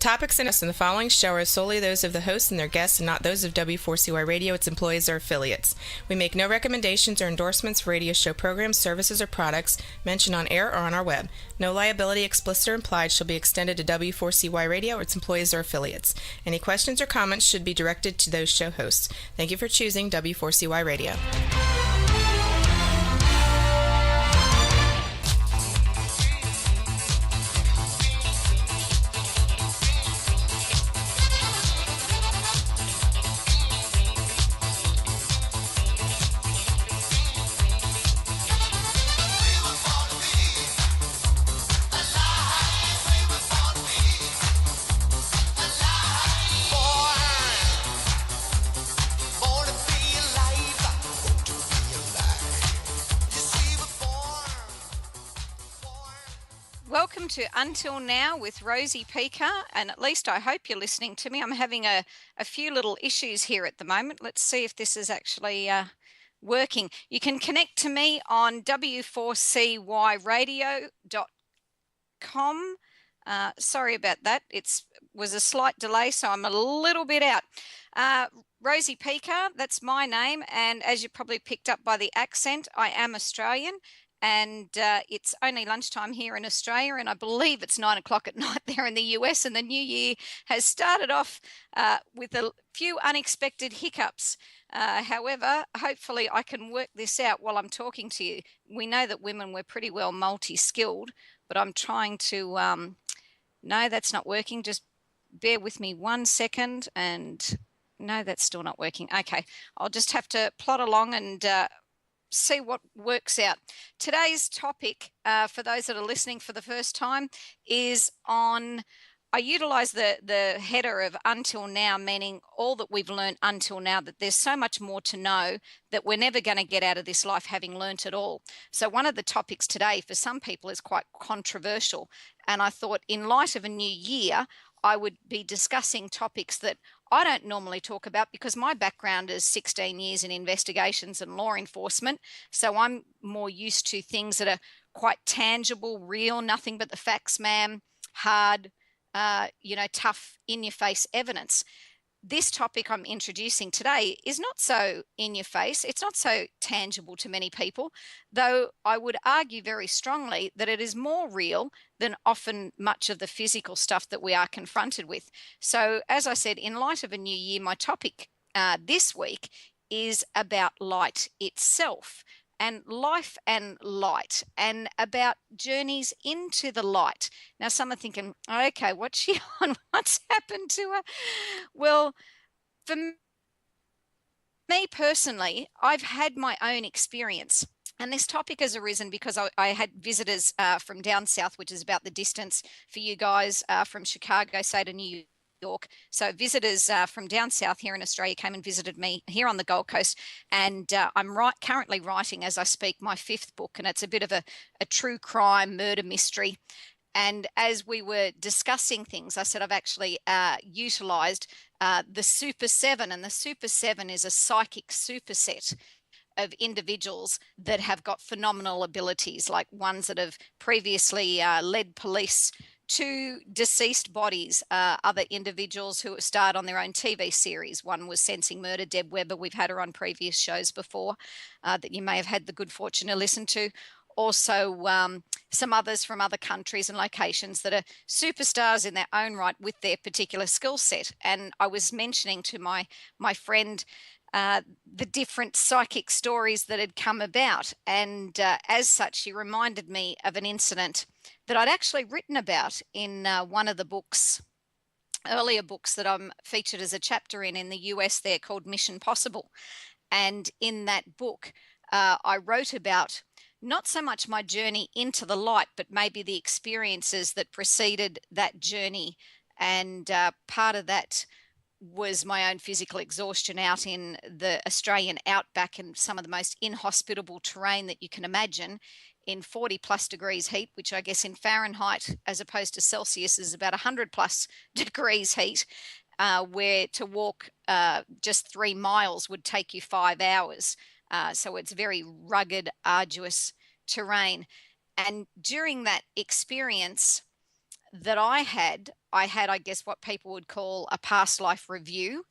topics in the following show are solely those of the hosts and their guests and not those of W4CY Radio, its employees, or affiliates. We make no recommendations or endorsements for radio show programs, services, or products mentioned on air or on our web. No liability, explicit or implied, shall be extended to W4CY Radio or its employees or affiliates. Any questions or comments should be directed to those show hosts. Thank you for choosing W4CY Radio. Welcome to Until Now with Rosie Pekar, and at least I hope you're listening to me. I'm having a few little issues here at the moment. Let's see if this is actually working. You can connect to me on w4cyradio.com. Sorry about that. It was a slight delay, so I'm a little bit out. Rosie Pekar, that's my name, and as you probably picked up by the accent, I am Australian. And it's only lunchtime here in Australia, and I believe it's 9 o'clock at night there in the US, and the new year has started off with a few unexpected hiccups. However, hopefully I can work this out while I'm talking to you. We know that women, we're pretty well multi-skilled, but I'm trying to, no, that's not working. Just bear with me 1 second, and no, that's still not working. Okay, I'll just have to plod along and see what works out. Today's topic, for those that are listening for the first time, is on, I utilize the header of until now, meaning all that we've learned until now, that there's so much more to know that we're never going to get out of this life having learnt it all. So one of the topics today for some people is quite controversial. And I thought in light of a new year, I would be discussing topics that I don't normally talk about because my background is 16 years in investigations and law enforcement. So I'm more used to things that are quite tangible, real, nothing but the facts, ma'am, hard, tough, in-your-face evidence. This topic I'm introducing today is not so in your face. It's not so tangible to many people, though I would argue very strongly that it is more real than often much of the physical stuff that we are confronted with. So as I said, in light of a new year, my topic this week is about light itself and life and light, and about journeys into the light. Now, some are thinking, okay, what's she on? What's happened to her? Well, for me personally, I've had my own experience. And this topic has arisen because I had visitors from down south, which is about the distance for you guys from Chicago, say, to New York. So visitors from down south here in Australia came and visited me here on the Gold Coast, and I'm currently writing as I speak my 5th book, and it's a bit of a true crime murder mystery. And as we were discussing things, I said I've actually utilized the Super 7, and the Super 7 is a psychic superset of individuals that have got phenomenal abilities, like ones that have previously led police to deceased bodies, other individuals who have starred on their own TV series. One was Sensing Murder, Deb Webber. We've had her on previous shows before that you may have had the good fortune to listen to. Also, some others from other countries and locations that are superstars in their own right with their particular skill set. And I was mentioning to my friend the different psychic stories that had come about. And as such, she reminded me of an incident that I'd actually written about in one of the books, earlier books that I'm featured as a chapter in the US there, called Mission Possible. And in that book, I wrote about not so much my journey into the light, but maybe the experiences that preceded that journey. And part of that was my own physical exhaustion out in the Australian outback and some of the most inhospitable terrain that you can imagine, in 40 plus degrees heat, which I guess in Fahrenheit as opposed to Celsius is about 100 plus degrees heat, where to walk just 3 miles would take you 5 hours. So it's very rugged, arduous terrain. And during that experience, that I had, I guess, what people would call a past life review.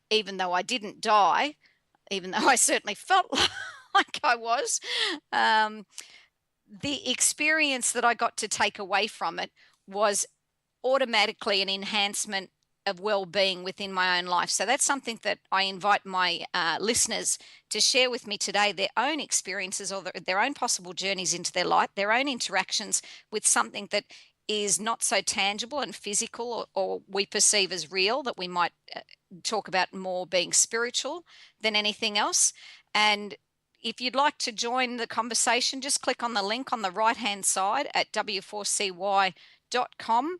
Even though I didn't die, even though I certainly felt like I was, the experience that I got to take away from it was automatically an enhancement of well-being within my own life. So that's something that I invite my listeners to share with me today, their own experiences or their own possible journeys into their life, their own interactions with something that is not so tangible and physical, or we perceive as real, that we might talk about more being spiritual than anything else. And if you'd like to join the conversation, just click on the link on the right-hand side at w4cy.com,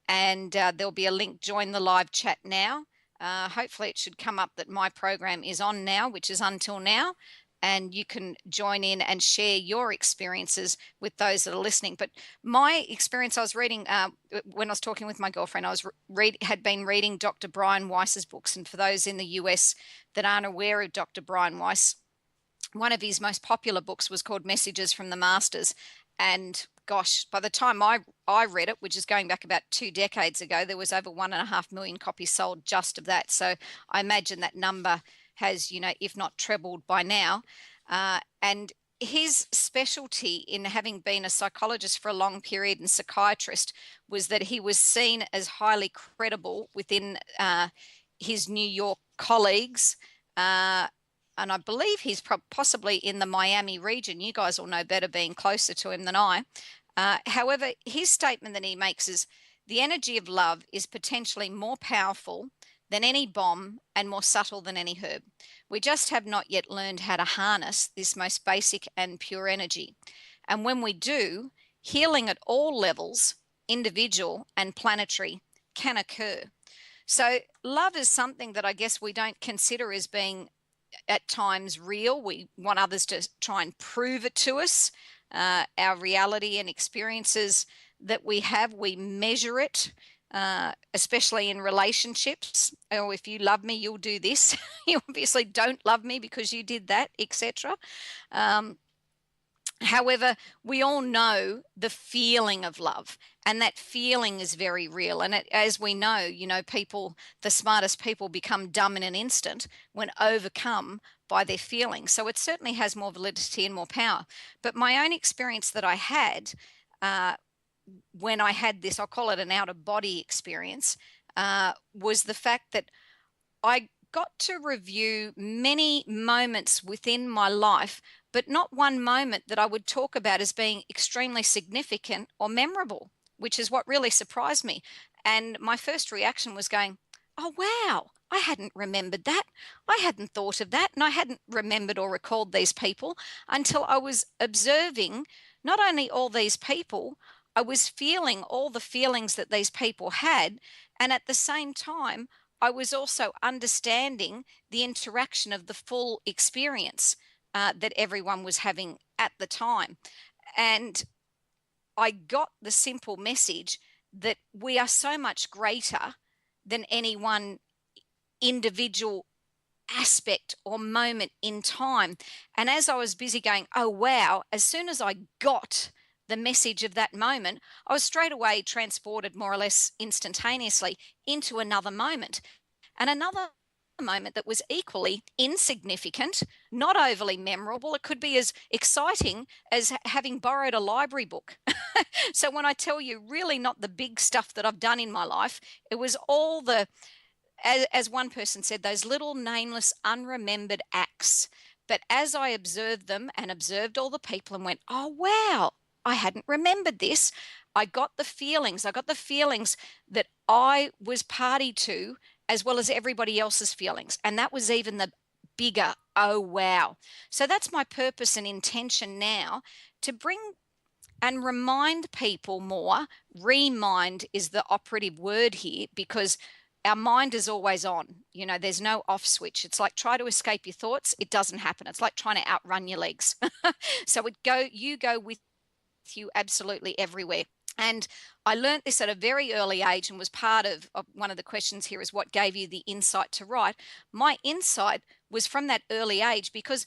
and there'll be a link, join the live chat now. Hopefully it should come up that my program is on now, which is Until Now, and you can join in and share your experiences with those that are listening. But my experience, I was reading, when I was talking with my girlfriend, I had been reading Dr. Brian Weiss's books. And for those in the US that aren't aware of Dr. Brian Weiss, one of his most popular books was called Messages from the Masters. And gosh, by the time I read it, which is going back about 2 decades ago, there was over 1.5 million copies sold just of that. So I imagine that number has, if not trebled by now. And his specialty, in having been a psychologist for a long period and psychiatrist, was that he was seen as highly credible within his New York colleagues. And I believe he's possibly in the Miami region. You guys will know better, being closer to him than I. However, his statement that he makes is, the energy of love is potentially more powerful than any bomb and more subtle than any herb. We just have not yet learned how to harness this most basic and pure energy. And when we do, healing at all levels, individual and planetary, can occur. So love is something that I guess we don't consider as being at times real. We want others to try and prove it to us. Our reality and experiences that we have, we measure it, especially in relationships. Oh, if you love me, you'll do this. You obviously don't love me because you did that, etc. However, we all know the feeling of love, and that feeling is very real. And as we know, people, the smartest people, become dumb in an instant when overcome by their feelings. So it certainly has more validity and more power. But my own experience that I had when I had this, I'll call it an out-of-body experience, was the fact that I got to review many moments within my life, but not one moment that I would talk about as being extremely significant or memorable, which is what really surprised me. And my first reaction was going, oh, wow, I hadn't remembered that. I hadn't thought of that. And I hadn't remembered or recalled these people until I was observing not only all these people, I was feeling all the feelings that these people had. And at the same time, I was also understanding the interaction of the full experience that everyone was having at the time. And I got the simple message that we are so much greater than any one individual aspect or moment in time. And as I was busy going, oh, wow, as soon as I got the message of that moment, I was straight away transported more or less instantaneously into another moment. And another moment that was equally insignificant, not overly memorable. It could be as exciting as having borrowed a library book. So when I tell you, really not the big stuff that I've done in my life, it was all the, as one person said, those little nameless, unremembered acts. But as I observed them and observed all the people and went, oh, wow, I hadn't remembered this, I got the feelings. I got the feelings that I was party to, as well as everybody else's feelings. And that was even the bigger, oh, wow. So that's my purpose and intention now, to bring and remind people more. Remind is the operative word here, because our mind is always on. There's no off switch. It's like try to escape your thoughts. It doesn't happen. It's like trying to outrun your legs. So you go with you absolutely everywhere. And I learned this at a very early age, and was part of one of the questions here is what gave you the insight to write. My insight was from that early age, because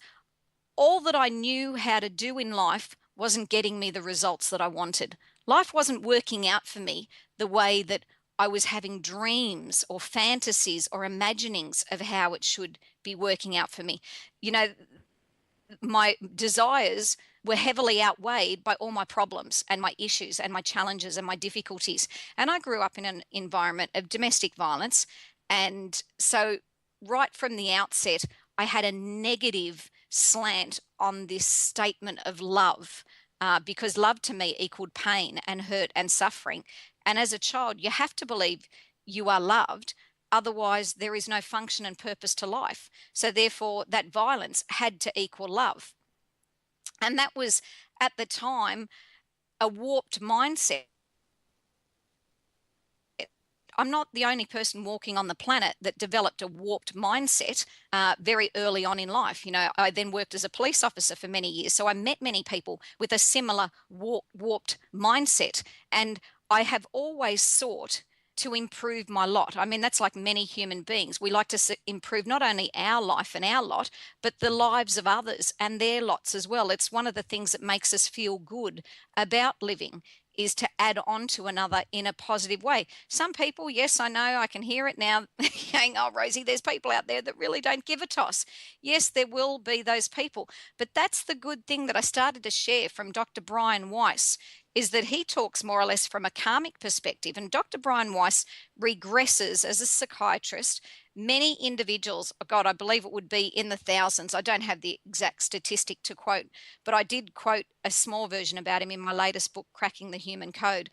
all that I knew how to do in life wasn't getting me the results that I wanted. Life wasn't working out for me the way that I was having dreams or fantasies or imaginings of how it should be working out for me. You know, my desires were heavily outweighed by all my problems and my issues and my challenges and my difficulties. And I grew up in an environment of domestic violence. And so, right from the outset, I had a negative slant on this statement of love, because love to me equaled pain and hurt and suffering. And as a child, you have to believe you are loved. Otherwise, there is no function and purpose to life. So, therefore, that violence had to equal love. And that was, at the time, a warped mindset. I'm not the only person walking on the planet that developed a warped mindset very early on in life. You know, I then worked as a police officer for many years. So I met many people with a similar warped mindset. And I have always sought to improve my lot. I mean, that's like many human beings. We like to improve not only our life and our lot, but the lives of others and their lots as well. It's one of the things that makes us feel good about living, is to add on to another in a positive way. Some people, yes, I know, I can hear it now, saying, oh, Rosie, there's people out there that really don't give a toss. Yes, there will be those people. But that's the good thing that I started to share from Dr. Brian Weiss, is that he talks more or less from a karmic perspective. And Dr. Brian Weiss regresses as a psychiatrist many individuals. Oh God, I believe it would be in the thousands. I don't have the exact statistic to quote, but I did quote a small version about him in my latest book, Cracking the Human Code,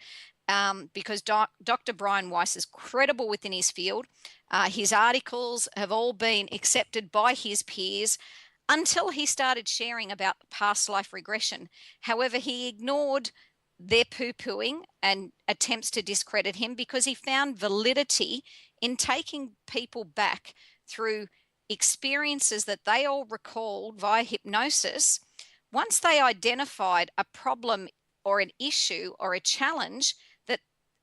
because Dr. Brian Weiss is credible within his field. His articles have all been accepted by his peers until he started sharing about past life regression. However, he ignored their poo-pooing and attempts to discredit him because he found validity in taking people back through experiences that they all recalled via hypnosis. Once they identified a problem or an issue or a challenge that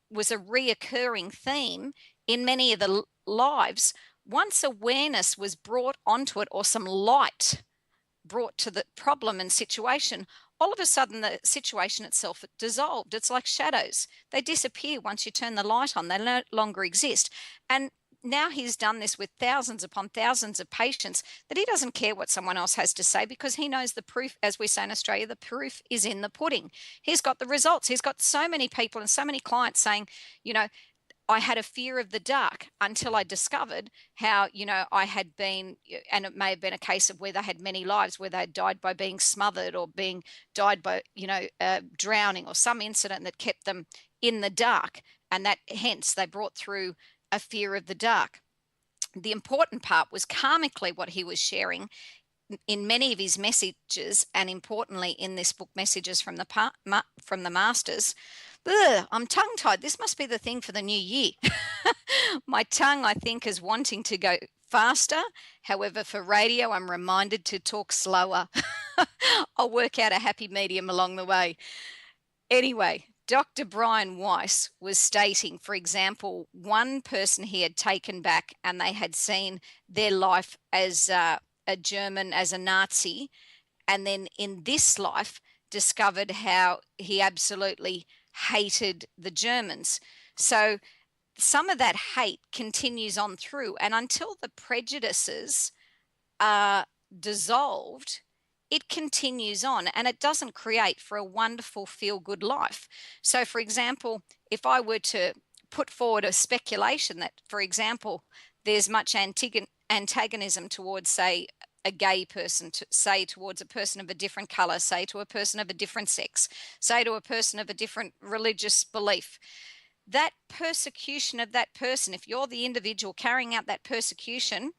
was a reoccurring theme in many of the lives, once awareness was brought onto it or some light brought to the problem and situation, all of a sudden the situation itself dissolved. It's like shadows. They disappear once you turn the light on. They no longer exist. And now he's done this with thousands upon thousands of patients, that he doesn't care what someone else has to say, because he knows the proof, as we say in Australia, the proof is in the pudding. He's got the results. He's got so many people and so many clients saying, you know, I had a fear of the dark until I discovered how, you know, I had been, and it may have been a case of where they had many lives, where they had died by being smothered or died by, drowning, or some incident that kept them in the dark. And that hence they brought through a fear of the dark. The important part was karmically what he was sharing in many of his messages, and importantly in this book, Messages from the Masters. I'm tongue-tied. This must be the thing for the new year. My tongue, I think, is wanting to go faster. However, for radio, I'm reminded to talk slower. I'll work out a happy medium along the way. Anyway, Dr. Brian Weiss was stating, for example, one person he had taken back and they had seen their life as a German, as a Nazi, and then in this life discovered how he absolutely hated the Germans. So some of that hate continues on through, and until the prejudices are dissolved, it continues on, and it doesn't create for a wonderful feel-good life. So, for example, if I were to put forward a speculation that, for example, there's much antagonism towards, say, a gay person, say towards a person of a different color, say to a person of a different sex, say to a person of a different religious belief, that persecution of that person, if you're the individual carrying out that persecution,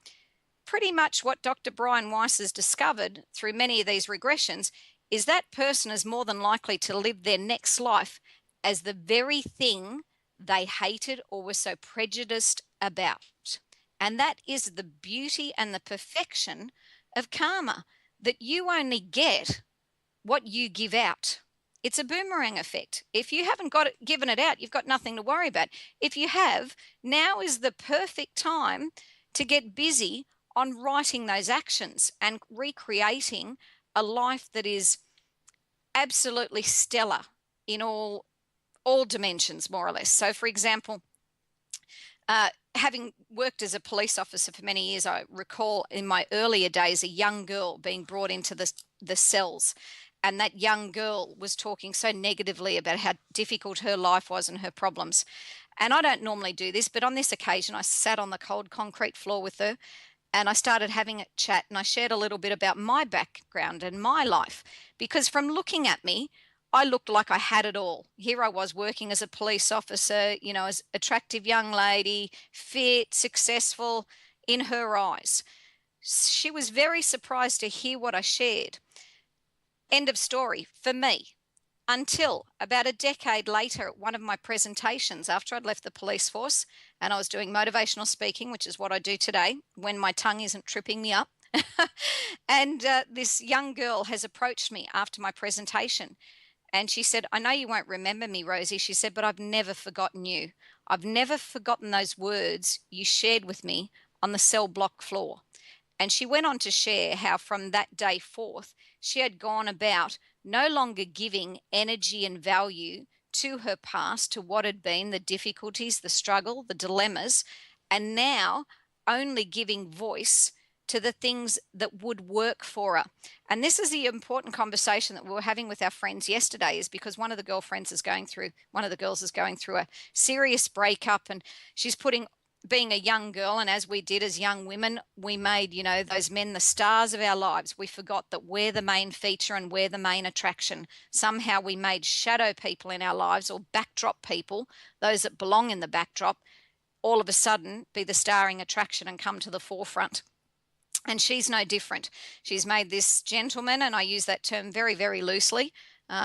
pretty much what Dr. Brian Weiss has discovered through many of these regressions is that person is more than likely to live their next life as the very thing they hated or were so prejudiced about. And that is the beauty and the perfection of karma, that you only get what you give out. It's a boomerang effect. If you haven't given it out, you've got nothing to worry about. If you have, now is the perfect time to get busy on writing those actions and recreating a life that is absolutely stellar in all all dimensions, more or less. So, for example, having worked as a police officer for many years, I recall in my earlier days a young girl being brought into the cells, and that young girl was talking so negatively about how difficult her life was and her problems. And I don't normally do this, but on this occasion, I sat on the cold concrete floor with her and I started having a chat, and I shared a little bit about my background and my life, because from looking at me, I looked like I had it all. Here I was working as a police officer, as attractive young lady, fit, successful in her eyes. She was very surprised to hear what I shared. End of story for me. Until about a decade later, at one of my presentations, after I'd left the police force and I was doing motivational speaking, which is what I do today when my tongue isn't tripping me up. And this young girl has approached me after my presentation. And she said, I know you won't remember me, Rosie. She said, but I've never forgotten you. I've never forgotten those words you shared with me on the cell block floor. And she went on to share how from that day forth, she had gone about no longer giving energy and value to her past, to what had been the difficulties, the struggle, the dilemmas, and now only giving voice to the things that would work for her. And this is the important conversation that we were having with our friends yesterday, is because one of the girls is going through a serious breakup, and she's being a young girl, and as we did as young women, we made, those men the stars of our lives. We forgot that we're the main feature and we're the main attraction. Somehow we made shadow people in our lives, or backdrop people, those that belong in the backdrop, all of a sudden be the starring attraction and come to the forefront. And she's no different. She's made this gentleman, and I use that term very, very loosely,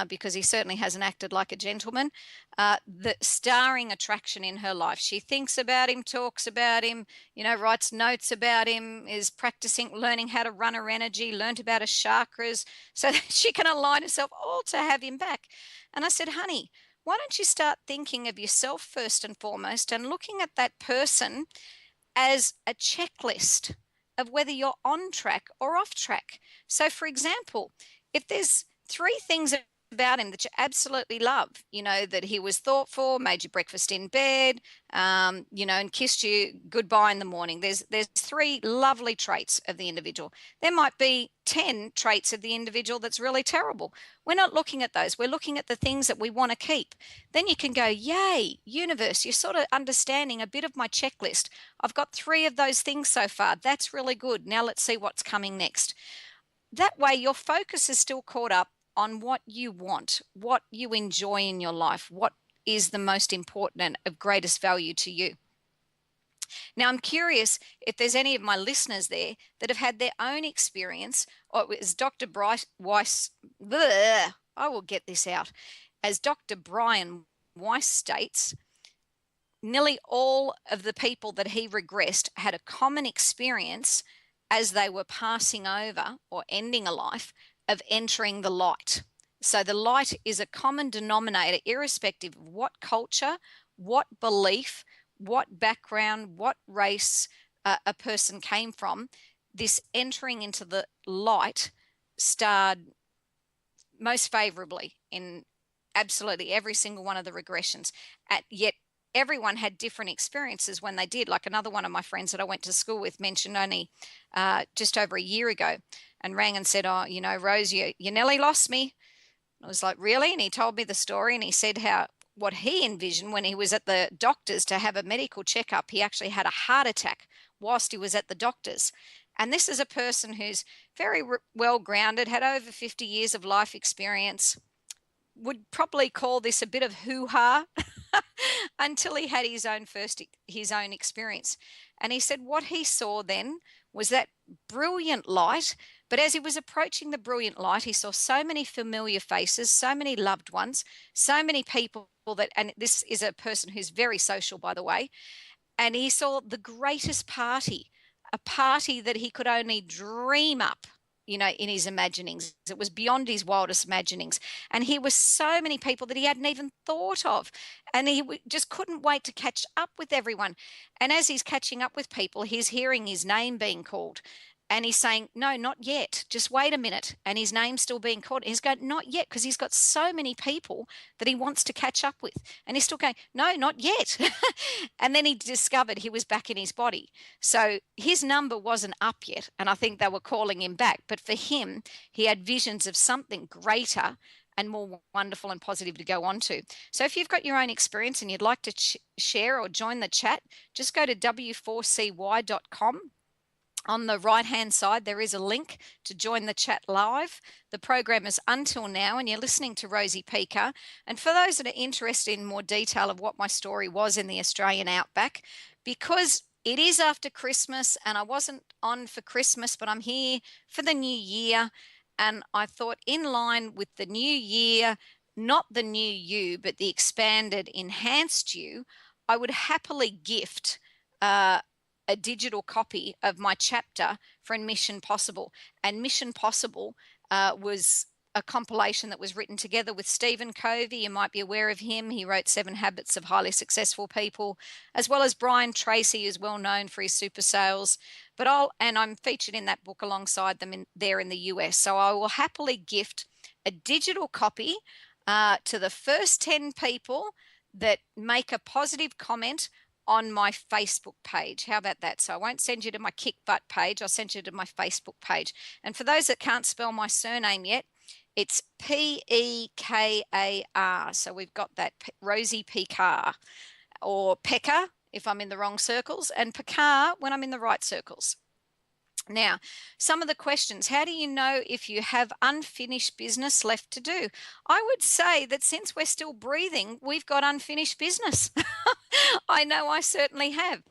because he certainly hasn't acted like a gentleman, the starring attraction in her life. She thinks about him, talks about him, writes notes about him, is practicing, learning how to run her energy, learned about her chakras so that she can align herself all to have him back. And I said, honey, why don't you start thinking of yourself first and foremost, and looking at that person as a checklist of whether you're on track or off track. So, for example, if there's 3 things about him that you absolutely love, that he was thoughtful, made you breakfast in bed, and kissed you goodbye in the morning. There's 3 lovely traits of the individual. There might be 10 traits of the individual that's really terrible. We're not looking at those. We're looking at the things that we want to keep. Then you can go, yay, universe, you're sort of understanding a bit of my checklist. I've got 3 of those things so far. That's really good. Now let's see what's coming next. That way your focus is still caught up on what you want, what you enjoy in your life, what is the most important and of greatest value to you. Now, I'm curious if there's any of my listeners there that have had their own experience, or as Dr. Weiss, I will get this out. As Dr. Brian Weiss states, nearly all of the people that he regressed had a common experience as they were passing over or ending a life of entering the light. So the light is a common denominator, irrespective of what culture, what belief, what background, what race a person came from. This entering into the light starred most favorably in absolutely every single one of the regressions. Yet everyone had different experiences when they did. Like another one of my friends that I went to school with mentioned only just over a year ago, and rang and said, oh, Rose, you nearly lost me. I was like, really? And he told me the story, and he said how what he envisioned when he was at the doctor's to have a medical checkup, he actually had a heart attack whilst he was at the doctor's. And this is a person who's very well grounded, had over 50 years of life experience, would probably call this a bit of hoo-ha until he had his own experience. And he said what he saw then was that brilliant light, but as he was approaching the brilliant light, he saw so many familiar faces, so many loved ones, so many people that, and this is a person who's very social, by the way, and he saw the greatest party, a party that he could only dream up, in his imaginings. It was beyond his wildest imaginings. And here were so many people that he hadn't even thought of. And he just couldn't wait to catch up with everyone. And as he's catching up with people, he's hearing his name being called. And he's saying, no, not yet. Just wait a minute. And his name's still being called. And he's going, not yet, because he's got so many people that he wants to catch up with. And he's still going, no, not yet. And then he discovered he was back in his body. So his number wasn't up yet. And I think they were calling him back. But for him, he had visions of something greater and more wonderful and positive to go on to. So if you've got your own experience and you'd like to share or join the chat, just go to w4cy.com. On the right-hand side, there is a link to join the chat live. The program is Until Now, and you're listening to Rosie Pekar. And for those that are interested in more detail of what my story was in the Australian outback, because it is after Christmas, and I wasn't on for Christmas, but I'm here for the new year. And I thought, in line with the new year, not the new you, but the expanded, enhanced you, I would happily gift a digital copy of my chapter for Mission Possible. And Mission Possible was a compilation that was written together with Stephen Covey. You might be aware of him. He wrote 7 Habits of Highly Successful People, as well as Brian Tracy, who's well known for his super sales. But I'm featured in that book alongside them there in the US. So I will happily gift a digital copy to the first 10 people that make a positive comment on my Facebook page. How about that? So I won't send you to my Kick Butt page. I'll send you to my Facebook page. And for those that can't spell my surname yet, it's Pekar. So we've got that Rosie Pekar, or Pekar if I'm in the wrong circles, and Pekar when I'm in the right circles. Now, some of the questions: how do you know if you have unfinished business left to do? I would say that since we're still breathing, we've got unfinished business. I know I certainly have.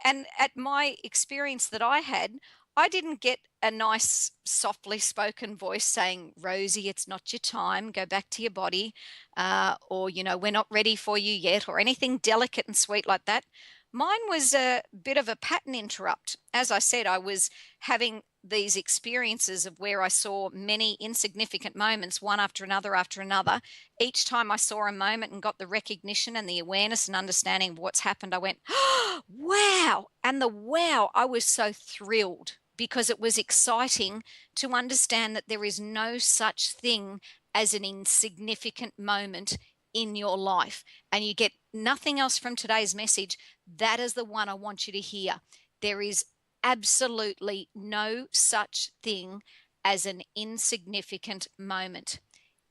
And at my experience that I had, I didn't get a nice, softly spoken voice saying, Rosie, it's not your time, go back to your body, or, we're not ready for you yet, or anything delicate and sweet like that. Mine was a bit of a pattern interrupt. As I said, I was having these experiences of where I saw many insignificant moments, one after another after another. Each time I saw a moment and got the recognition and the awareness and understanding of what's happened, I went, oh, wow. And the wow, I was so thrilled, because it was exciting to understand that there is no such thing as an insignificant moment in your life. And you get nothing else from today's message. That is the one I want you to hear. There is absolutely no such thing as an insignificant moment.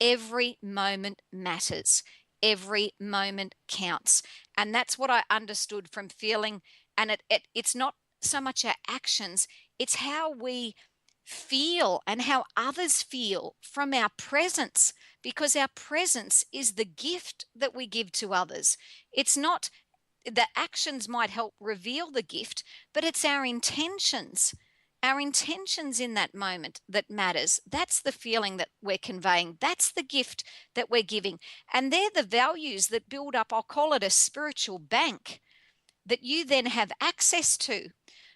Every moment matters. Every moment counts. And that's what I understood from feeling. And it's not so much our actions, it's how we feel and how others feel from our presence, because our presence is the gift that we give to others. It's not the actions might help reveal the gift, but it's our intentions in that moment that matters. That's the feeling that we're conveying. That's the gift that we're giving. And they're the values that build up, I'll call it a spiritual bank, that you then have access to.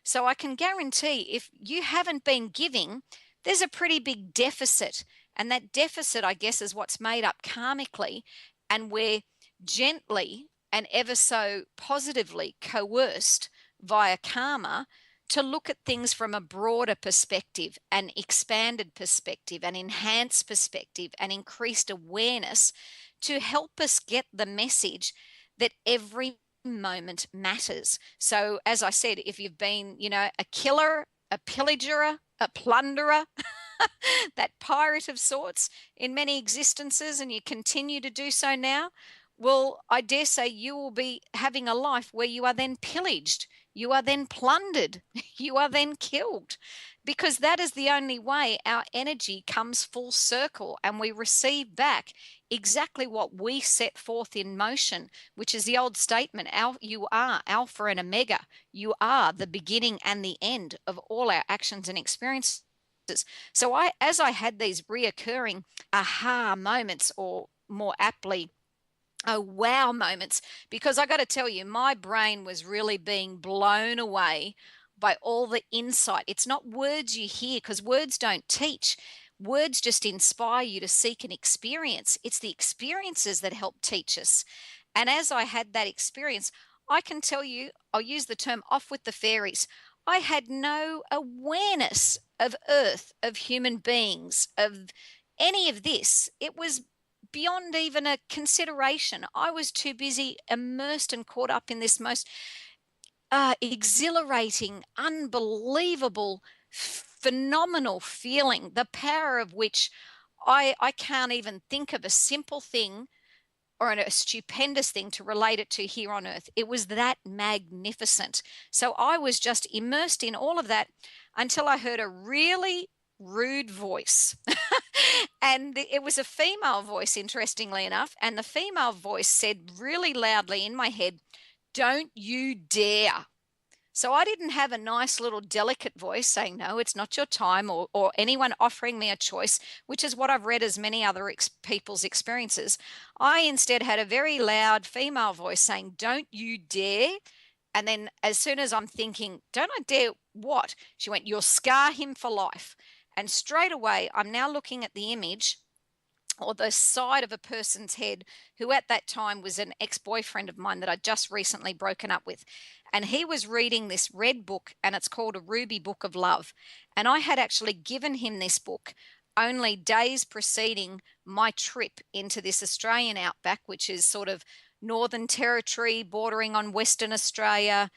So I can guarantee if you haven't been giving, there's a pretty big deficit. And that deficit, I guess, is what's made up karmically. And we're gently and ever so positively coerced via karma to look at things from a broader perspective, an expanded perspective, an enhanced perspective, an increased awareness, to help us get the message that every moment matters. So as I said, if you've been, a killer, a pillager, a plunderer, that pirate of sorts in many existences, and you continue to do so now, well, I dare say you will be having a life where you are then pillaged, you are then plundered, you are then killed, because that is the only way our energy comes full circle and we receive back exactly what we set forth in motion, which is the old statement, you are Alpha and Omega. You are the beginning and the end of all our actions and experiences. So as I had these reoccurring aha moments, or more aptly, wow moments, because I got to tell you, my brain was really being blown away by all the insight. It's not words you hear, because words don't teach. Words just inspire you to seek an experience. It's the experiences that help teach us. And as I had that experience, I can tell you, I'll use the term off with the fairies. I had no awareness of Earth, of human beings, of any of this. It was beyond even a consideration. I was too busy, immersed and caught up in this most exhilarating, unbelievable, phenomenal feeling, the power of which I can't even think of a simple thing or a stupendous thing to relate it to here on earth. It was that magnificent. So I was just immersed in all of that until I heard a really rude voice. And it was a female voice, interestingly enough. And the female voice said really loudly in my head, "Don't you dare." So I didn't have a nice little delicate voice saying, "No, it's not your time," or anyone offering me a choice, which is what I've read as many other people's experiences. I instead had a very loud female voice saying, "Don't you dare." And then as soon as I'm thinking, "Don't I dare what?" She went, "You'll scar him for life." And straight away, I'm now looking at the image or the side of a person's head who at that time was an ex-boyfriend of mine that I'd just recently broken up with. And he was reading this red book, and it's called A Ruby Book of Love. And I had actually given him this book only days preceding my trip into this Australian outback, which is sort of Northern Territory bordering on Western Australia.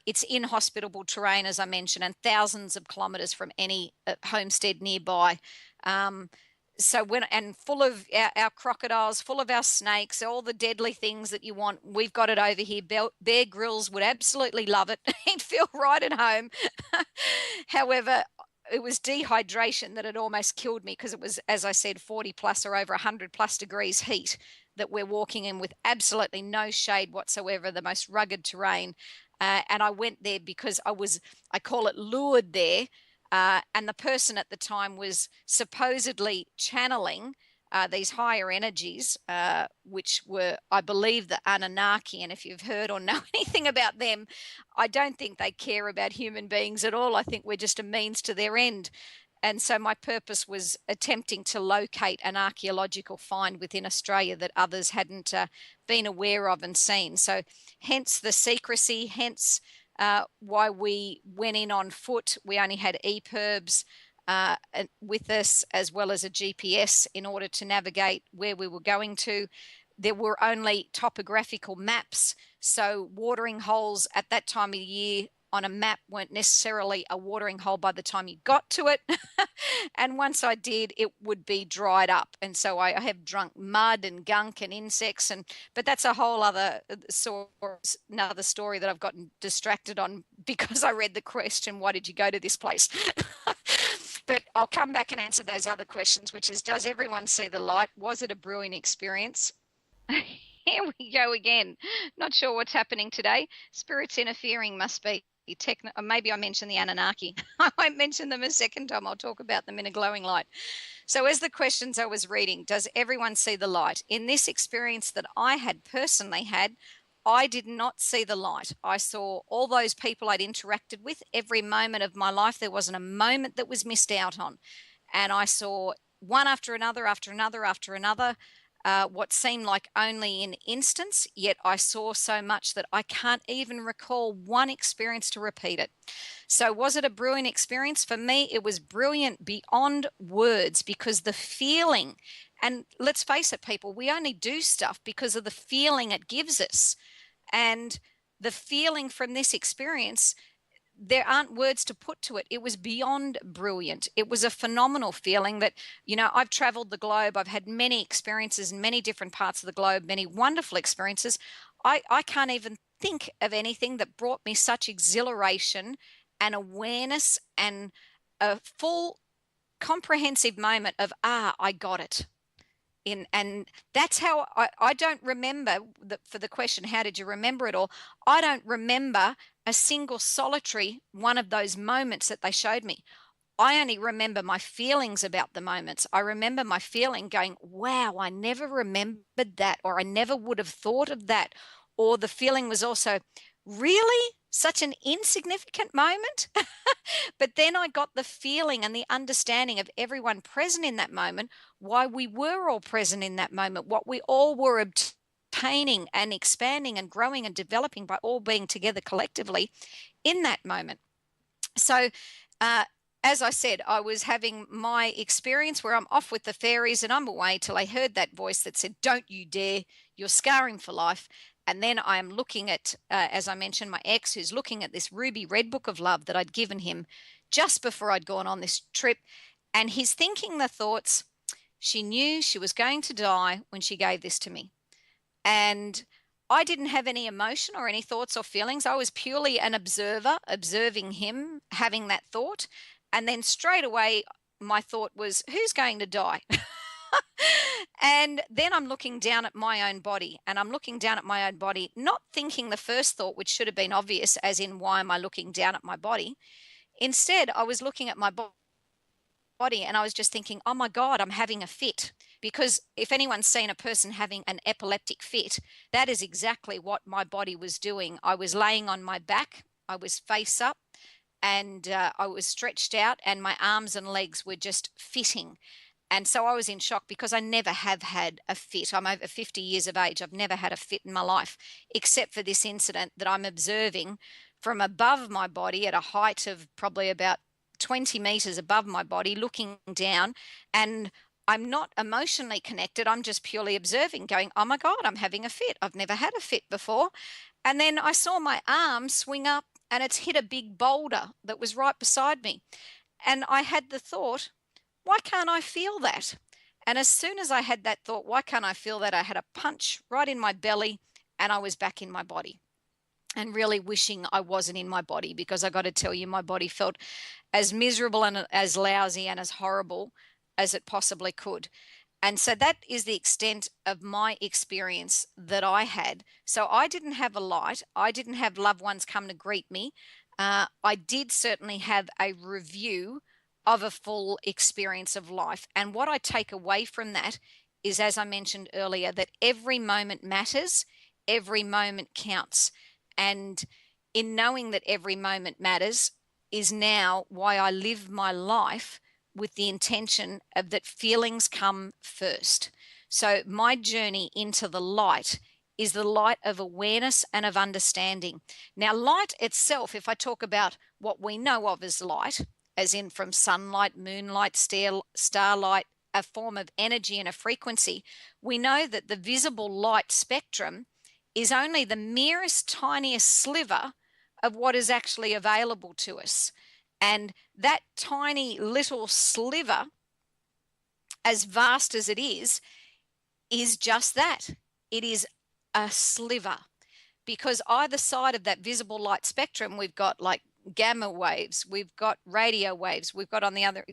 It's inhospitable terrain, as I mentioned, and thousands of kilometres from any homestead nearby. So and full of our crocodiles, full of our snakes, all the deadly things that you want, we've got it over here. Bear Grylls would absolutely love it. He'd feel right at home. However, it was dehydration that had almost killed me, because it was, as I said, 40 plus or over 100 plus degrees heat that we're walking in with absolutely no shade whatsoever, the most rugged terrain. And I went there because I call it lured there. And the person at the time was supposedly channeling these higher energies, which were, I believe, the Anunnaki. And if you've heard or know anything about them, I don't think they care about human beings at all. I think we're just a means to their end. And so my purpose was attempting to locate an archaeological find within Australia that others hadn't been aware of and seen. So hence the secrecy, hence why we went in on foot. We only had EPIRBs with us, as well as a GPS in order to navigate where we were going to. There were only topographical maps, so watering holes at that time of year on a map weren't necessarily a watering hole by the time you got to it. And once I did, it would be dried up. And so I have drunk mud and gunk and insects, but that's a whole other another story that I've gotten distracted on because I read the question, "Why did you go to this place?" But I'll come back and answer those other questions, which is, does everyone see the light? Was it a brilliant experience? Here we go again. Not sure what's happening today. Spirits interfering must be. Maybe I mentioned the Anunnaki. I won't mention them a second time. I'll talk about them in a glowing light. So as the questions I was reading, does everyone see the light? In this experience that I had personally had, I did not see the light. I saw all those people I'd interacted with every moment of my life. There wasn't a moment that was missed out on. And I saw one after another, after another, after another, what seemed like only an instance, yet I saw so much that I can't even recall one experience to repeat it. So was it a brilliant experience? For me, it was brilliant beyond words, because the feeling, and let's face it, people, we only do stuff because of the feeling it gives us. And the feeling from this experience, there aren't words to put to it. It was beyond brilliant. It was a phenomenal feeling that, I've traveled the globe. I've had many experiences in many different parts of the globe, many wonderful experiences. I can't even think of anything that brought me such exhilaration and awareness and a full comprehensive moment of, I got it. And that's how I don't remember for the question, how did you remember it all? I don't remember a single solitary one of those moments that they showed me. I only remember my feelings about the moments. I remember my feeling going, wow, I never remembered that, or I never would have thought of that. Or the feeling was also, really? Such an insignificant moment? But then I got the feeling and the understanding of everyone present in that moment, why we were all present in that moment, what we all were obtaining and expanding and growing and developing by all being together collectively in that moment. So, uh, as I said, I was having my experience where I'm off with the fairies and I'm away till I heard that voice that said, "Don't you dare, you're scarring for life." And then I am looking at, as I mentioned, my ex, who's looking at this ruby red book of love that I'd given him just before I'd gone on this trip. And he's thinking the thoughts, she knew she was going to die when she gave this to me. And I didn't have any emotion or any thoughts or feelings. I was purely an observer, observing him having that thought. And then straight away, my thought was, who's going to die? And then I'm looking down at my own body, and I'm looking down at my own body, not thinking the first thought, which should have been obvious, as in, why am I looking down at my body? Instead, I was looking at my body and I was just thinking, oh my God, I'm having a fit. Because if anyone's seen a person having an epileptic fit, that is exactly what my body was doing. I was laying on my back, I was face up, and I was stretched out, and my arms and legs were just fitting. And so I was in shock because I never have had a fit. I'm over 50 years of age. I've never had a fit in my life, except for this incident that I'm observing from above my body at a height of probably about 20 meters above my body, looking down. And I'm not emotionally connected. I'm just purely observing, going, oh my God, I'm having a fit. I've never had a fit before. And then I saw my arm swing up and it's hit a big boulder that was right beside me. And I had the thought, why can't I feel that? And as soon as I had that thought, why can't I feel that? I had a punch right in my belly and I was back in my body, and really wishing I wasn't in my body, because I got to tell you, my body felt as miserable and as lousy and as horrible as it possibly could. And so that is the extent of my experience that I had. So I didn't have a light. I didn't have loved ones come to greet me. I did certainly have a review of a full experience of life. And what I take away from that is, as I mentioned earlier, that every moment matters, every moment counts. And in knowing that every moment matters is now why I live my life with the intention of that feelings come first. So my journey into the light is the light of awareness and of understanding. Now, light itself, if I talk about what we know of as light, as in from sunlight, moonlight, starlight, a form of energy and a frequency, we know that the visible light spectrum is only the merest, tiniest sliver of what is actually available to us. And that tiny little sliver, as vast as it is just that. It is a sliver, because either side of that visible light spectrum, we've got like gamma waves, we've got radio waves, we've got on the other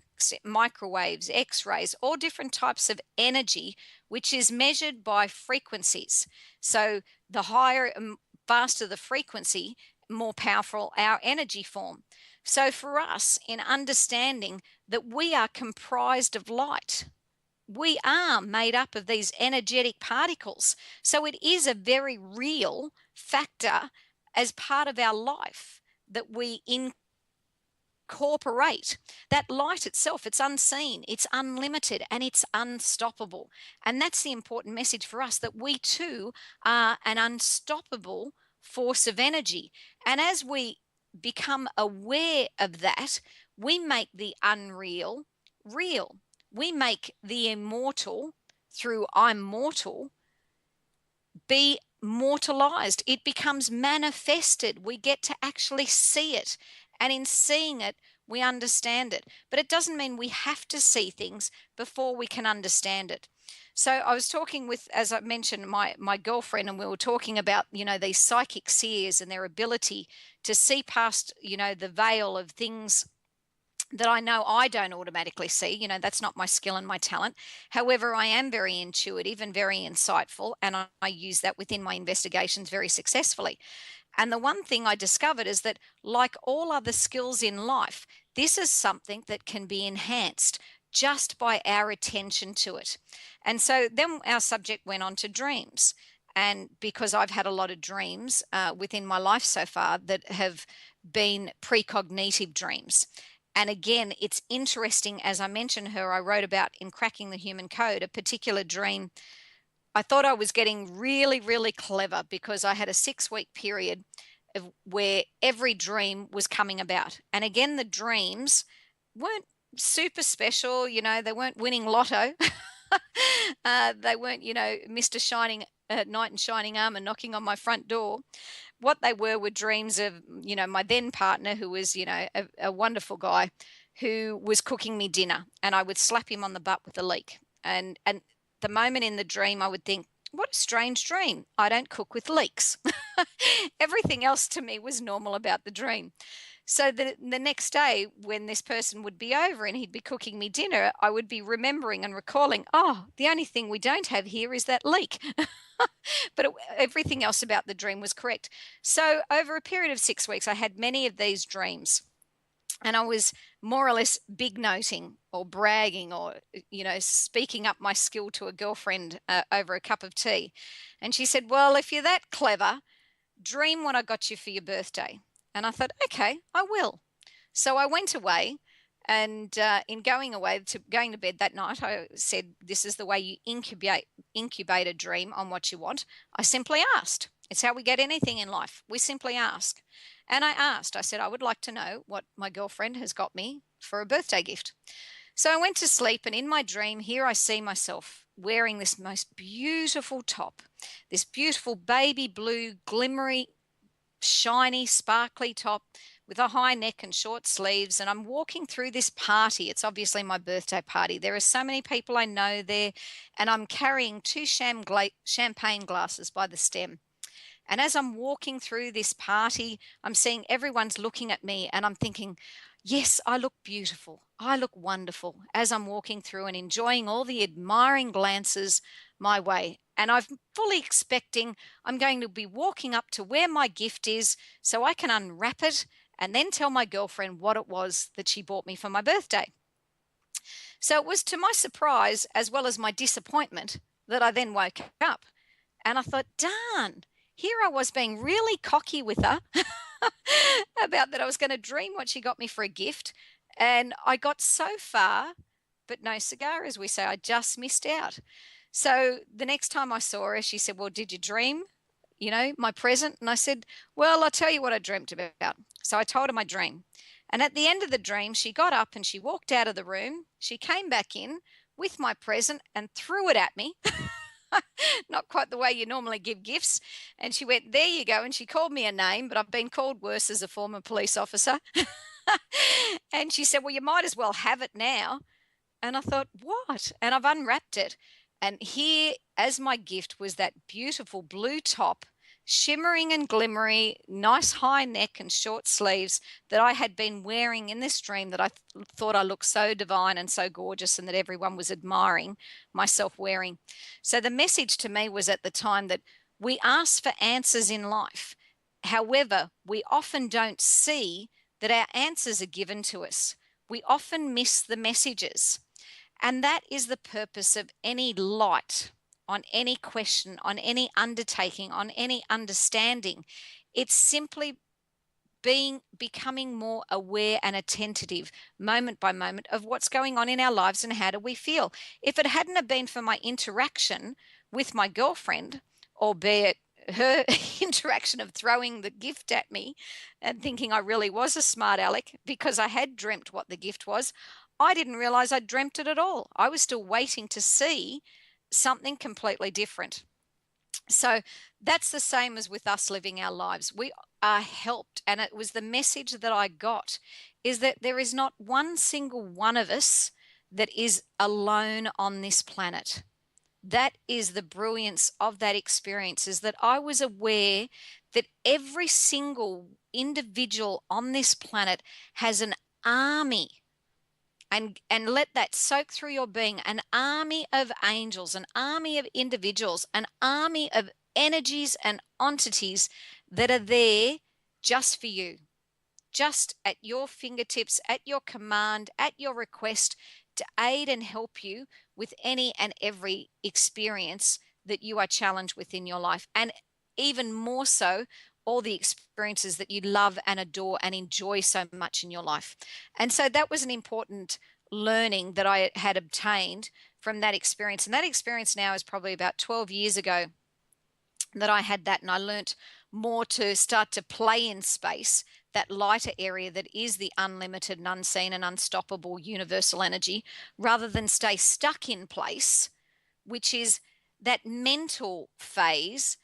microwaves, x-rays, all different types of energy, which is measured by frequencies. So the higher, faster the frequency, more powerful our energy form. So for us, in understanding that we are comprised of light, we are made up of these energetic particles. So it is a very real factor as part of our life that we incorporate. That light itself, it's unseen, it's unlimited, and it's unstoppable. And that's the important message for us, that we too are an unstoppable force of energy. And as we become aware of that, we make the unreal real. We make the immortal, through I'm mortal, be mortalized. It becomes manifested. We get to actually see it. And in seeing it, we understand it. But it doesn't mean we have to see things before we can understand it. So I was talking with, as I mentioned, my girlfriend, and we were talking about, these psychic seers and their ability to see past, the veil of things that I know I don't automatically see. That's not my skill and my talent. However, I am very intuitive and very insightful, and I use that within my investigations very successfully. And the one thing I discovered is that, like all other skills in life, this is something that can be enhanced just by our attention to it. And so then our subject went on to dreams. And because I've had a lot of dreams within my life so far that have been precognitive dreams. And again, it's interesting, as I mentioned I wrote about in Cracking the Human Code, a particular dream. I thought I was getting really, really clever, because I had a 6-week period of where every dream was coming about. And again, the dreams weren't super special, they weren't winning lotto. They weren't, Mr. Shining Knight in Shining Armor knocking on my front door. What they were dreams of, my then partner, who was, a wonderful guy, who was cooking me dinner, and I would slap him on the butt with a leek. And the moment in the dream, I would think, what a strange dream. I don't cook with leeks. Everything else to me was normal about the dream. So the next day, when this person would be over and he'd be cooking me dinner, I would be remembering and recalling, oh, the only thing we don't have here is that leek. But everything else about the dream was correct. So over a period of 6 weeks, I had many of these dreams. And I was more or less big noting or bragging or, speaking up my skill to a girlfriend over a cup of tea. And she said, well, if you're that clever, dream what I got you for your birthday. And I thought, okay, I will. So I went away, and in going to bed that night, I said, this is the way you incubate a dream on what you want. I simply asked. It's how we get anything in life. We simply ask. And I said, I would like to know what my girlfriend has got me for a birthday gift. So I went to sleep, and in my dream, here I see myself wearing this most beautiful top, this beautiful baby blue, glimmery, shiny, sparkly top with a high neck and short sleeves. And I'm walking through this party. It's obviously my birthday party. There are so many people I know there, and I'm carrying 2 champagne glasses by the stem. And as I'm walking through this party, I'm seeing everyone's looking at me, and I'm thinking, yes, I look beautiful. I look wonderful as I'm walking through and enjoying all the admiring glances my way. And I'm fully expecting I'm going to be walking up to where my gift is so I can unwrap it and then tell my girlfriend what it was that she bought me for my birthday. So it was to my surprise, as well as my disappointment, that I then woke up and I thought, darn, here I was being really cocky with her about that I was going to dream what she got me for a gift. And I got so far, but no cigar, as we say. I just missed out. So the next time I saw her, she said, well, did you dream, my present? And I said, well, I'll tell you what I dreamt about. So I told her my dream. And at the end of the dream, she got up and she walked out of the room. She came back in with my present and threw it at me. Not quite the way you normally give gifts. And she went, there you go. And she called me a name, but I've been called worse as a former police officer. And she said, well, you might as well have it now. And I thought, what? And I've unwrapped it. And here, as my gift, was that beautiful blue top, shimmering and glimmery, nice high neck and short sleeves that I had been wearing in this dream, that I thought I looked so divine and so gorgeous, and that everyone was admiring myself wearing. So the message to me was at the time that we ask for answers in life. However, we often don't see that our answers are given to us. We often miss the messages. And that is the purpose of any light on any question, on any undertaking, on any understanding. It's simply becoming more aware and attentive moment by moment of what's going on in our lives and how do we feel. If it hadn't have been for my interaction with my girlfriend, albeit her interaction of throwing the gift at me and thinking I really was a smart aleck because I had dreamt what the gift was, I didn't realize I'd dreamt it at all. I was still waiting to see something completely different. So that's the same as with us living our lives. We are helped, and it was the message that I got, is that there is not one single one of us that is alone on this planet. That is the brilliance of that experience, is that I was aware that every single individual on this planet has an army. And let that soak through your being, an army of angels, an army of individuals, an army of energies and entities that are there just for you, just at your fingertips, at your command, at your request, to aid and help you with any and every experience that you are challenged with in your life. And even more so, all the experiences that you love and adore and enjoy so much in your life. And so that was an important learning that I had obtained from that experience. And that experience now is probably about 12 years ago that I had that, and I learnt more to start to play in space, that lighter area that is the unlimited and unseen and unstoppable universal energy, rather than stay stuck in place, which is that mental phase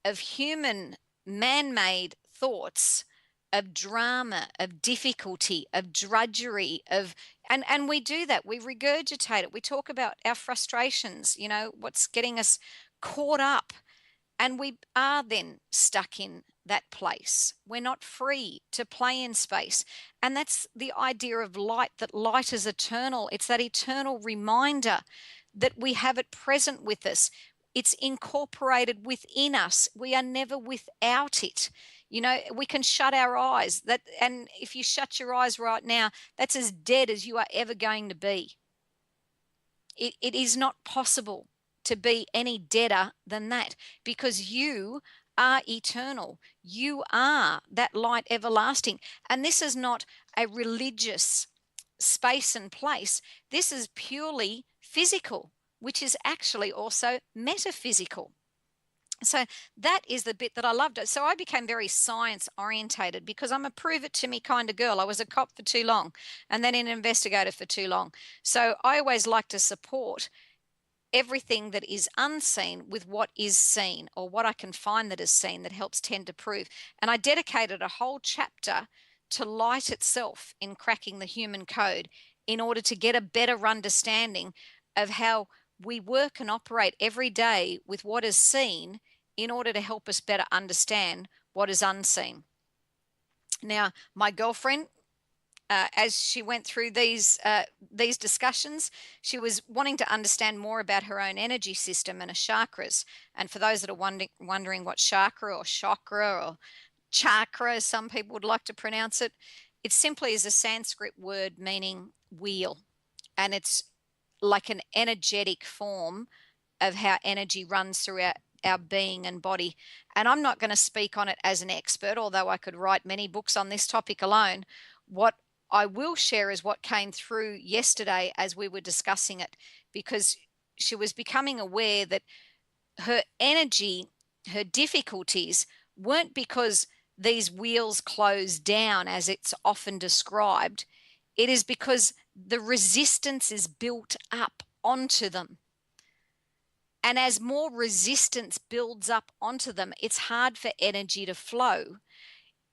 of human man-made thoughts, of drama, of difficulty, of drudgery, and we do that. We regurgitate it. We talk about our frustrations, what's getting us caught up, and we are then stuck in that place. We're not free to play in space. And that's the idea of light, that light is eternal. It's that eternal reminder that we have it present with us. It's incorporated within us. We are never without it. We can shut our eyes. And if you shut your eyes right now, that's as dead as you are ever going to be. It is not possible to be any deader than that, because you are eternal. You are that light everlasting. And this is not a religious space and place. This is purely physical, which is actually also metaphysical. So that is the bit that I loved. So I became very science orientated, because I'm a prove it to me kind of girl. I was a cop for too long, and then an investigator for too long. So I always like to support everything that is unseen with what is seen, or what I can find that is seen, that helps tend to prove. And I dedicated a whole chapter to light itself in cracking the human code, in order to get a better understanding of how we work and operate every day with what is seen, in order to help us better understand what is unseen. Now, my girlfriend, as she went through these discussions, she was wanting to understand more about her own energy system and her chakras. And for those that are wondering what chakra or chakra, as some people would like to pronounce it, it simply is a Sanskrit word meaning wheel. And it's like an energetic form of how energy runs through our being and body. And I'm not going to speak on it as an expert, although I could write many books on this topic alone. What I will share is what came through yesterday as we were discussing it, because she was becoming aware that her energy, her difficulties weren't because these wheels close down, as it's often described. It is because the resistance is built up onto them. And as more resistance builds up onto them, it's hard for energy to flow.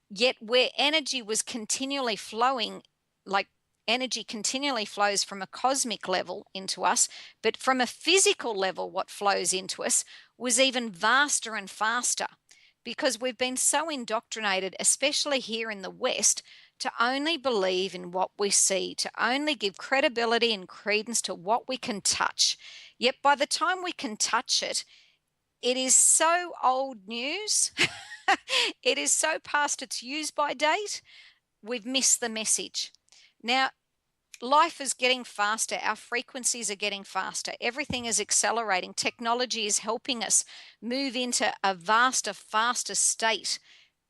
Yet where energy was continually flowing, like energy continually flows from a cosmic level into us, but from a physical level, what flows into us was even vaster and faster, because we've been so indoctrinated, especially here in the West, to only believe in what we see, to only give credibility and credence to what we can touch. Yet by the time we can touch it, it is so old news. It is so past its use-by date, we've missed the message. Now, life is getting faster. Our frequencies are getting faster. Everything is accelerating. Technology is helping us move into a vaster, faster state,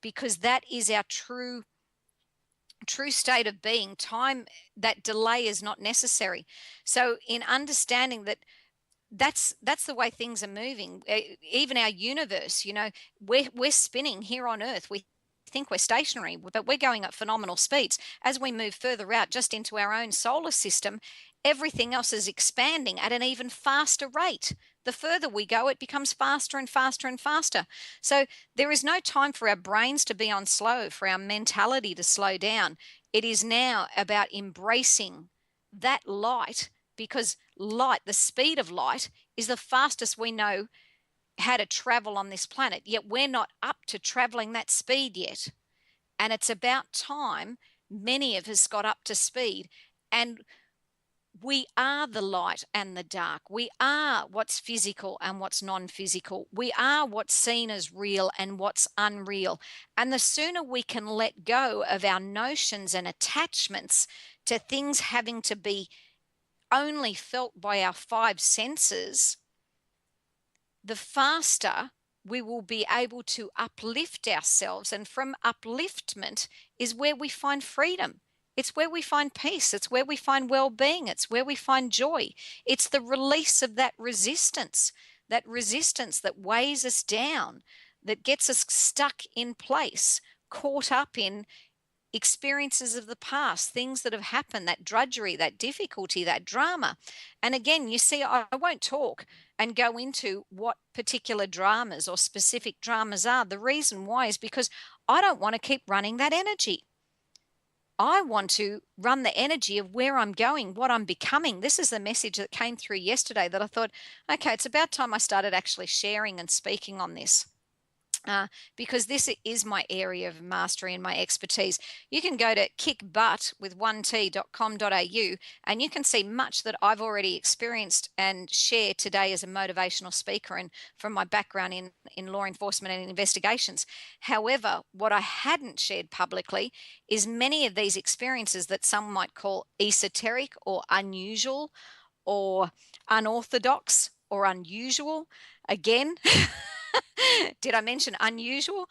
because that is our true state of being. Time, that delay is not necessary. So in understanding that that's the way things are moving, even our universe, we're spinning here on Earth. We think we're stationary, but we're going at phenomenal speeds. As we move further out just into our own solar system, everything else is expanding at an even faster rate. The further we go, it becomes faster and faster and faster. So there is no time for our brains to be on slow, for our mentality to slow down. It is now about embracing that light, because light, the speed of light, is the fastest we know how to travel on this planet. Yet we're not up to traveling that speed yet. And it's about time many of us got up to speed. And we are the light and the dark. We are what's physical and what's non-physical. We are what's seen as real and what's unreal. And the sooner we can let go of our notions and attachments to things having to be only felt by our five senses, the faster we will be able to uplift ourselves. And from upliftment is where we find freedom. It's where we find peace. It's where we find well-being. It's where we find joy. It's the release of that resistance that weighs us down, that gets us stuck in place, caught up in experiences of the past, things that have happened, that drudgery, that difficulty, that drama. And again, you see, I won't talk and go into what particular dramas or specific dramas are. The reason why is because I don't want to keep running that energy. I want to run the energy of where I'm going, what I'm becoming. This is the message that came through yesterday that I thought, okay, it's about time I started actually sharing and speaking on this. Because this is my area of mastery and my expertise. You can go to kickbutt.com.au and you can see much that I've already experienced and share today as a motivational speaker and from my background in law enforcement and investigations. However, what I hadn't shared publicly is many of these experiences that some might call esoteric or unusual or unorthodox or unusual. Again, did I mention unusual?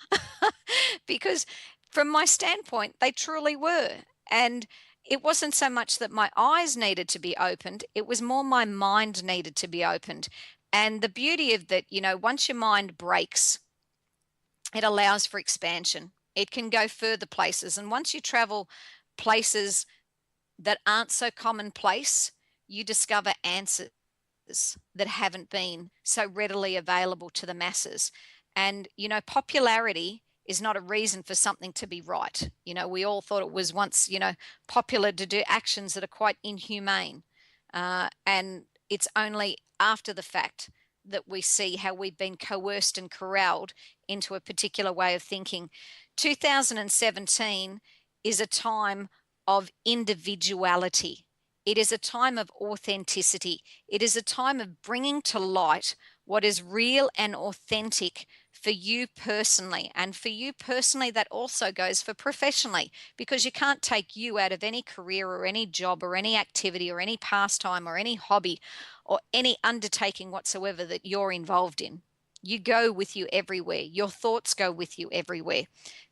Because from my standpoint, they truly were. And it wasn't so much that my eyes needed to be opened, it was more my mind needed to be opened. And the beauty of that, once your mind breaks, it allows for expansion. It can go further places. And once you travel places that aren't so commonplace, you discover answers that haven't been so readily available to the masses. And, popularity is not a reason for something to be right. We all thought it was once, popular to do actions that are quite inhumane. And it's only after the fact that we see how we've been coerced and corralled into a particular way of thinking. 2017 is a time of individuality. It is a time of authenticity. It is a time of bringing to light what is real and authentic for you personally. And for you personally, that also goes for professionally, because you can't take you out of any career or any job or any activity or any pastime or any hobby or any undertaking whatsoever that you're involved in. You go with you everywhere. Your thoughts go with you everywhere.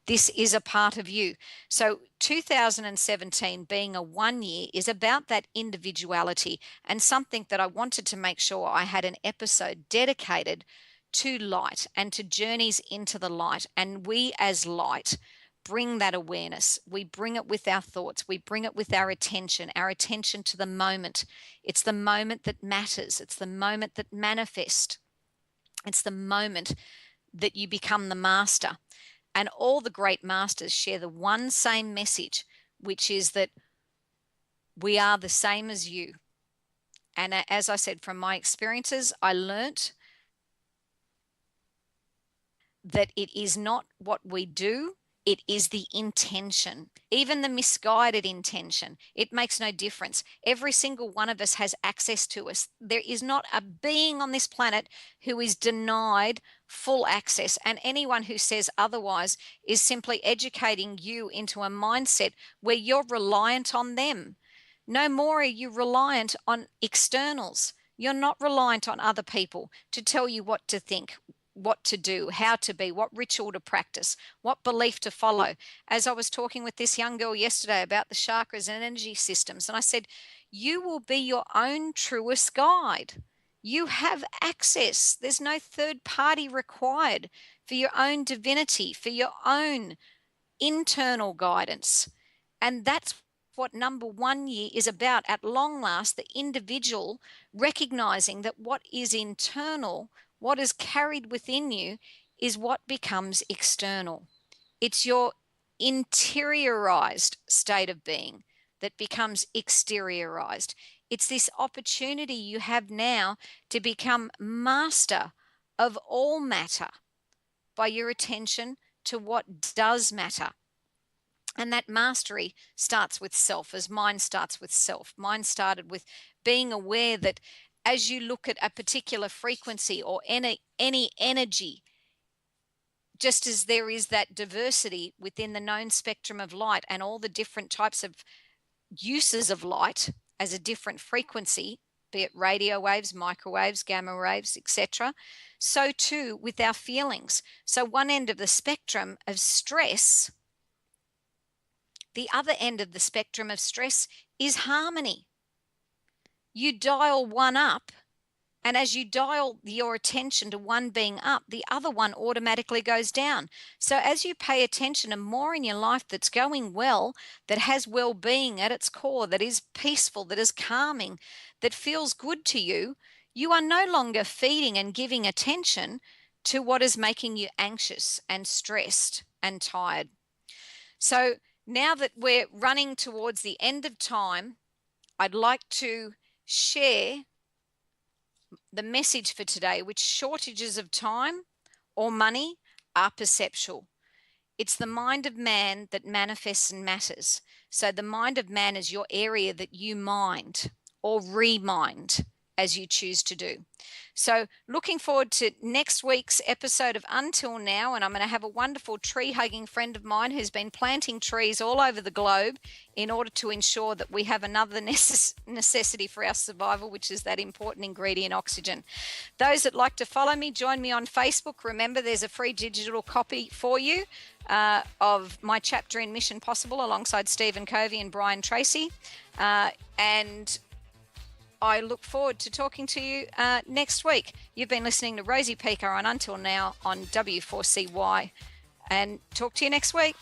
This is a part of you. So 2017 being a 1 year is about that individuality, and something that I wanted to make sure I had an episode dedicated to light and to journeys into the light. And we as light bring that awareness. We bring it with our thoughts. We bring it with our attention to the moment. It's the moment that matters. It's the moment that manifests. It's the moment that you become the master. And all the great masters share the one same message, which is that we are the same as you. And as I said, from my experiences, I learnt that it is not what we do, it is the intention, even the misguided intention. It makes no difference. Every single one of us has access to us. There is not a being on this planet who is denied full access. And anyone who says otherwise is simply educating you into a mindset where you're reliant on them. No more are you reliant on externals. You're not reliant on other people to tell you what to think, what to do, how to be, what ritual to practice, what belief to follow. As I was talking with this young girl yesterday about the chakras and energy systems, and I said, you will be your own truest guide. You have access. There's no third party required for your own divinity, for your own internal guidance. And that's what number 1 year is about. At long last, the individual recognizing that what is internal, what is carried within you, is what becomes external. It's your interiorized state of being that becomes exteriorized. It's this opportunity you have now to become master of all matter by your attention to what does matter. And that mastery starts with self, as mine starts with self. Mine started with being aware that as you look at a particular frequency or any energy, just as there is that diversity within the known spectrum of light and all the different types of uses of light as a different frequency, be it radio waves, microwaves, gamma waves, etc., so too with our feelings. So one end of the spectrum of stress, the other end of the spectrum of stress is harmony. You dial one up And as you dial your attention to one being up, the other one automatically goes down. So as you pay attention to more in your life that's going well, that has well-being at its core, that is peaceful, that is calming, that feels good to you, you are no longer feeding and giving attention to what is making you anxious and stressed and tired. So now that we're running towards the end of time, I'd like to share the message for today, which shortages of time or money are perceptual. It's the mind of man that manifests and matters. So the mind of man is your area that you mind or remind as you choose to do. So looking forward to next week's episode of Until Now, and I'm going to have a wonderful tree-hugging friend of mine who's been planting trees all over the globe in order to ensure that we have another necessity for our survival, which is that important ingredient, oxygen. Those that like to follow me, join me on Facebook. Remember, there's a free digital copy for you of my chapter in Mission Possible alongside Stephen Covey and Brian Tracy. And I look forward to talking to you next week. You've been listening to Rosie Pekar on Until Now on W4CY, and talk to you next week.